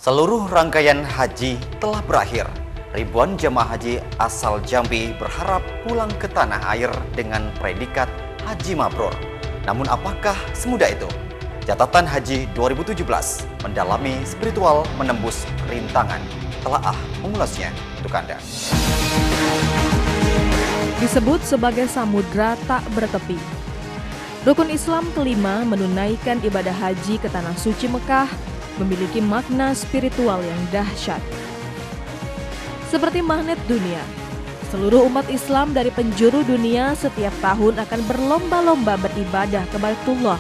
Seluruh rangkaian haji telah berakhir. Ribuan jemaah haji asal Jambi berharap pulang ke tanah air dengan predikat Haji Mabrur. Namun apakah semudah itu? Catatan Haji 2017 mendalami spiritual menembus rintangan. Telah mengulasnya untuk Anda. Disebut sebagai samudra tak bertepi. Rukun Islam kelima menunaikan ibadah haji ke Tanah Suci Mekah memiliki makna spiritual yang dahsyat. Seperti magnet dunia, seluruh umat Islam dari penjuru dunia setiap tahun akan berlomba-lomba beribadah ke Baitullah.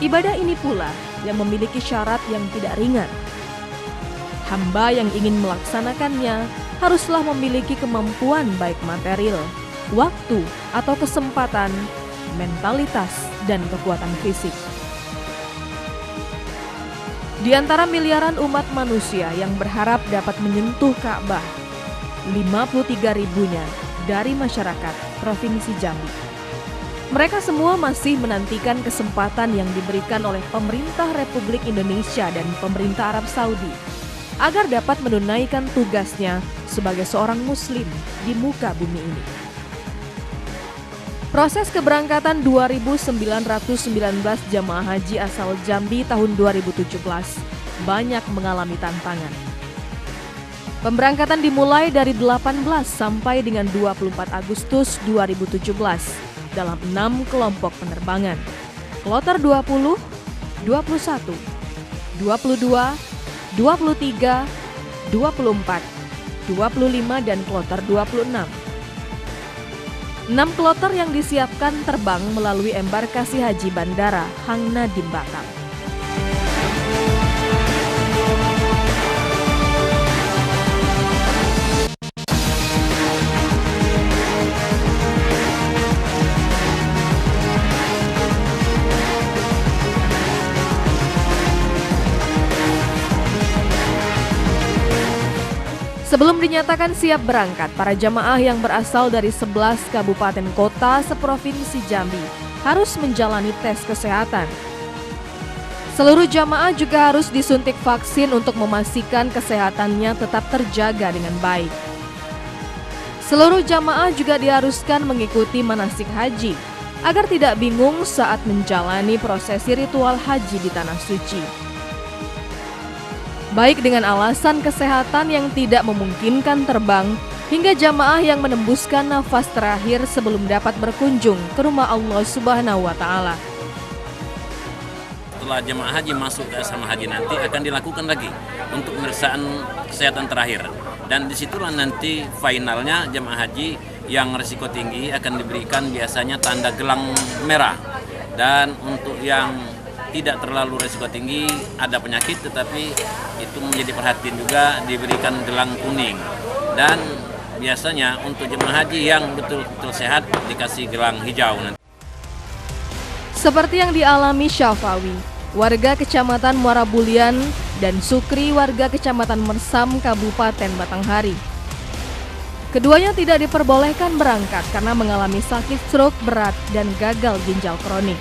Ibadah ini pula yang memiliki syarat yang tidak ringan. Hamba yang ingin melaksanakannya haruslah memiliki kemampuan baik material, waktu atau kesempatan, mentalitas, dan kekuatan fisik. Di antara miliaran umat manusia yang berharap dapat menyentuh Ka'bah, 53 ribunya dari masyarakat Provinsi Jambi. Mereka semua masih menantikan kesempatan yang diberikan oleh pemerintah Republik Indonesia dan pemerintah Arab Saudi agar dapat menunaikan tugasnya sebagai seorang muslim di muka bumi ini. Proses keberangkatan 2.919 jamaah haji asal Jambi tahun 2017 banyak mengalami tantangan. Pemberangkatan dimulai dari 18 sampai dengan 24 Agustus 2017 dalam 6 kelompok penerbangan. Kloter 20, 21, 22, 23, 24, 25 dan kloter 26. 6 kloter yang disiapkan terbang melalui embarkasi haji Bandara Hang Nadiem Batam. Sebelum dinyatakan siap berangkat, para jamaah yang berasal dari 11 kabupaten kota seprovinsi Jambi harus menjalani tes kesehatan. Seluruh jamaah juga harus disuntik vaksin untuk memastikan kesehatannya tetap terjaga dengan baik. Seluruh jamaah juga diharuskan mengikuti manasik haji agar tidak bingung saat menjalani prosesi ritual haji di Tanah Suci. Baik dengan alasan kesehatan yang tidak memungkinkan terbang, hingga jamaah yang menembuskan nafas terakhir sebelum dapat berkunjung ke rumah Allah Subhanahu wa Ta'ala. Setelah jemaah haji masuk ke asrama haji nanti akan dilakukan lagi untuk pemeriksaan kesehatan terakhir. Dan disitulah nanti finalnya jemaah haji yang risiko tinggi akan diberikan biasanya tanda gelang merah. Dan untuk yang tidak terlalu risiko tinggi, ada penyakit tetapi itu menjadi perhatian juga diberikan gelang kuning. Dan biasanya untuk jemaah haji yang betul-betul sehat dikasih gelang hijau nanti. Seperti yang dialami Syafawi, warga Kecamatan Muara Bulian, dan Sukri, warga Kecamatan Mersam, Kabupaten Batanghari. Keduanya tidak diperbolehkan berangkat karena mengalami sakit stroke berat dan gagal ginjal kronik.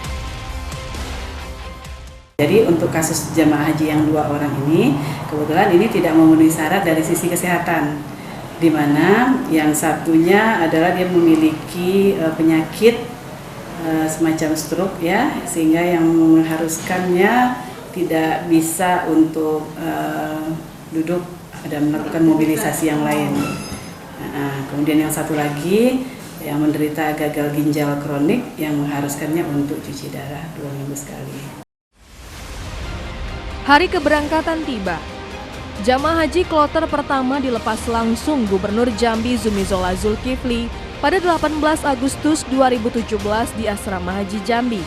Jadi untuk kasus jamaah haji yang 2 orang ini, kebetulan ini tidak memenuhi syarat dari sisi kesehatan, di mana yang satunya adalah dia memiliki penyakit semacam stroke ya, sehingga yang mengharuskannya tidak bisa untuk duduk dan melakukan mobilisasi yang lain. Kemudian yang satu lagi yang menderita gagal ginjal kronik yang mengharuskannya untuk cuci darah 2 minggu sekali. Hari keberangkatan tiba. Jamaah haji kloter pertama dilepas langsung Gubernur Jambi Zumizola Zulkifli pada 18 Agustus 2017 di Asrama Haji Jambi.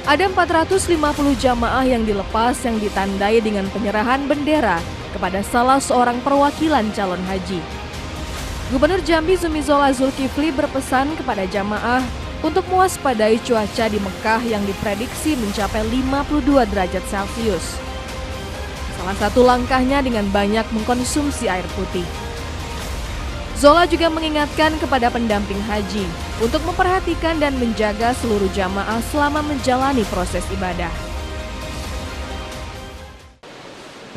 Ada 450 jamaah yang dilepas yang ditandai dengan penyerahan bendera kepada salah seorang perwakilan calon haji. Gubernur Jambi Zumizola Zulkifli berpesan kepada jamaah untuk mewaspadai cuaca di Mekah yang diprediksi mencapai 52 derajat Celcius. Salah satu langkahnya dengan banyak mengkonsumsi air putih. Zola juga mengingatkan kepada pendamping haji untuk memperhatikan dan menjaga seluruh jamaah selama menjalani proses ibadah.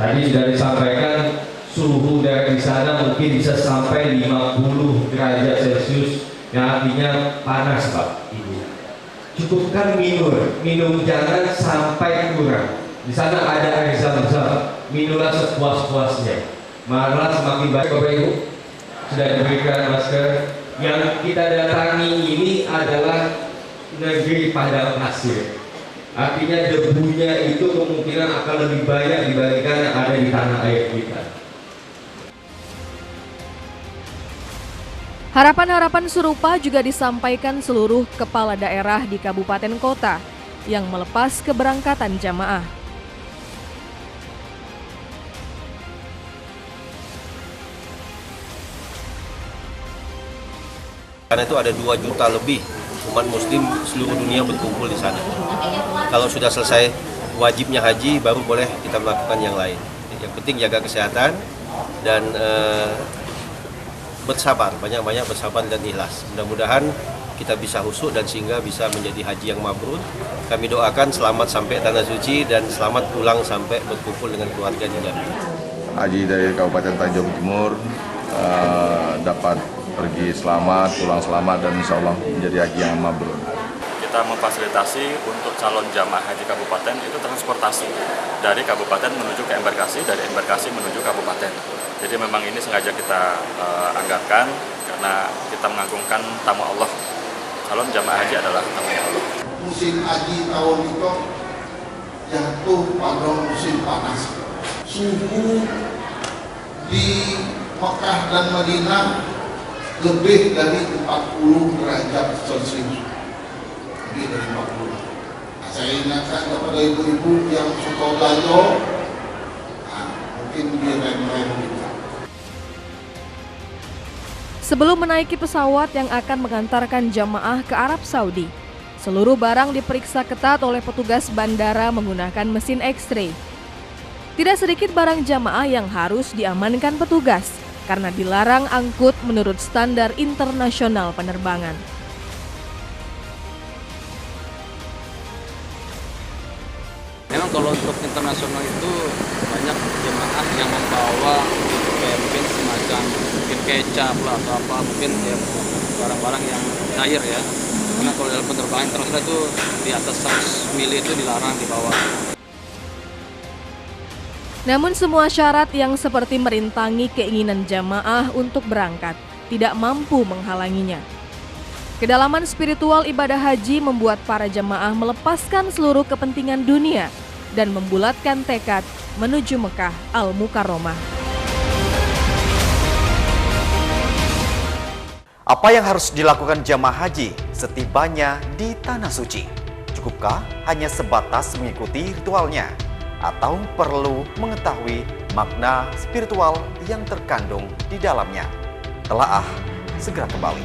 Tadi sudah disampaikan suhu dari sana mungkin bisa sampai 50 derajat Celcius, yang artinya panas Pak Ibu. Cukupkan minum jangan sampai kurang. Di sana ada air zam-zam, minumlah sepuas-puasnya. Malah semakin baik. Bapak Ibu sudah diberikan masker. Yang kita datangi ini adalah negeri padang pasir. Artinya debunya itu kemungkinan akan lebih banyak dibandingkan yang ada di tanah air kita. Harapan-harapan serupa juga disampaikan seluruh kepala daerah di kabupaten kota yang melepas keberangkatan jamaah. Karena itu ada 2 juta lebih umat muslim seluruh dunia berkumpul di sana. Kalau sudah selesai wajibnya haji, baru boleh kita melakukan yang lain. Yang penting jaga kesehatan dan bersabar, banyak-banyak bersabar dan ikhlas. Mudah-mudahan kita bisa khusyuk dan sehingga bisa menjadi haji yang mabrur. Kami doakan selamat sampai tanah suci dan selamat pulang sampai berkumpul dengan keluarga di Jambi. Haji dari Kabupaten Tanjung Timur dapat pergi selamat, pulang selamat, dan insya Allah menjadi haji yang mabrur. Kita memfasilitasi untuk calon jamaah haji kabupaten itu transportasi dari kabupaten menuju ke embarkasi, dari embarkasi menuju kabupaten. Jadi memang ini sengaja kita anggarkan karena kita mengagungkan tamu Allah. Calon jamaah haji adalah tamu Allah. Musim haji tahun itu jatuh pada musim panas. Suhu di Mekah dan Madinah lebih dari 40 derajat Celcius. Lebih dari 40. Saya ingatkan kepada ibu-ibu yang suka belanja, mungkin direm-rem juga. Sebelum menaiki pesawat yang akan mengantarkan jamaah ke Arab Saudi, seluruh barang diperiksa ketat oleh petugas bandara menggunakan mesin X-ray. Tidak sedikit barang jamaah yang harus diamankan petugas karena dilarang angkut menurut standar internasional penerbangan. Memang kalau untuk internasional itu banyak jemaah yang membawa mungkin semacam kecap lah atau apa, mungkin ya barang-barang yang cair ya. Karena kalau dalam penerbangan internasional itu di atas 100 mili itu dilarang dibawa. Namun semua syarat yang seperti merintangi keinginan jamaah untuk berangkat tidak mampu menghalanginya. Kedalaman spiritual ibadah haji membuat para jamaah melepaskan seluruh kepentingan dunia dan membulatkan tekad menuju Mekah Al-Mukarramah. Apa yang harus dilakukan jamaah haji setibanya di Tanah Suci? Cukupkah hanya sebatas mengikuti ritualnya? Atau perlu mengetahui makna spiritual yang terkandung di dalamnya? Telaah segera kembali.